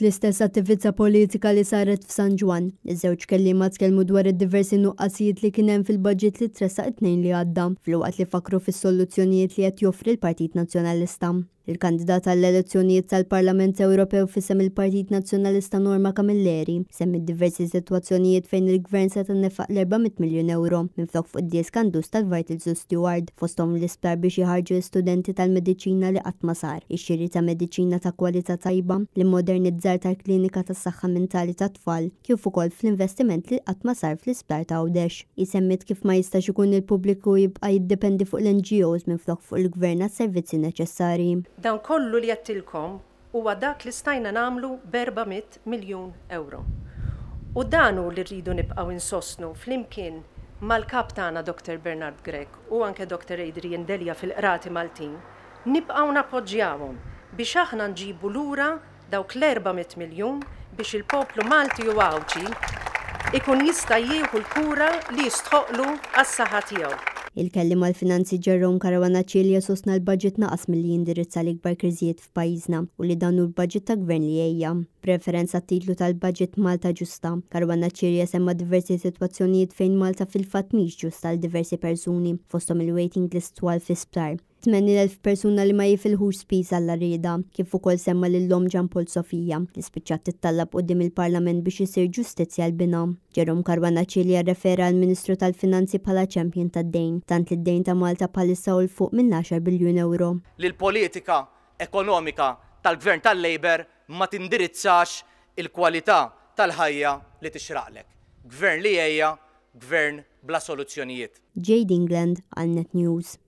Fl-istess attività politika li saret f'San Ġwan, iż-żewġ kelliema tkellmu dwar id-diversi nuqqasijiet li kien hemm fil-budget li tressaq it-tnejn li għadda, filwaqt li fakru fis-soluzzjonijiet li qed joffri l-Partit Nazzjonalista. Il-kandidat għall-elezzjonijiet tal-Parlament Ewropew fisem il-Partit Nazzjonalista Norma Camilleri semmi diversi sitwazzjonijiet fejn il-Gvern se tannefaq l-400 miljun euro minflok fuq id-dieskandus tal-Vitals u Steward fosthom l-isptar biex jħarġu l-istudenti tal-mediċina li qatt ma sar, ix-xiri ta' mediċina ta' kwalità tajba, l-immodernizzar tal-klinika tas-saħħa mentali tat-tfal, kif ukoll fl-investiment li qatt ma sar fl-isptar ta' Għawdex. Isemmit kif ma jistax ikun il-pubbliku jibqa' jiddependi fuq l-NGOs minflok fuq il-Gvern għas-servizzi neċessarji. Dan kollu li jettilkom huwa dak li stajna namlu b'400 miljun euro. U danu li rridu nibqgħu insostnu flimkien mal-kap tagħna Dr. Bernard Grek u anke Dr. Adrian Delia fil-qrati Maltin, nibqgħu nappoġġjawhom biex aħna nġibu lura dawk l-400 miljun biex il-poplu Malti u Għawġi ikun jista' jieħu l-kura li jistħoqlu għas-saħħa tiegħu. Il-kellim għal-finanzi Ġerrom Caruanaccilli sostna l-budget naqas milli jindirizza l-ikbar kriżijiet f'pajjiżna u li dan hu l-budget ta' gvern li ejja. Preferenza titlu tal-budget Malta ġusta. Caruanaccilli semma diversi sitwazzjonijiet fejn Malta fil-fatt mhix ġusta għal diversi persuni fosthom il-waiting list twal fl-isptar. 80,000 persuna li ma jifilħux spiż għall-rieda, kif ukoll semma lil-Om Ġan Paul Sofija li spiċċat tittalab quddiem il-Parlament biex isir ġustizzja l-bina. Ġerrom Caruanaccilli rrefera għall-Ministru tal-Finanzi bħala champion tad-dejn, tant li d-dejn ta' Malta bħalissa u l-fuq minn 10 biljun euro. L-politika ekonomika tal-Gvern tal-Labor ma tindirizzax il-kwalità tal-ħajja li tixraqlek. Gvern li ejja, gvern bla soluzzjonijiet. Jade England għal Net News.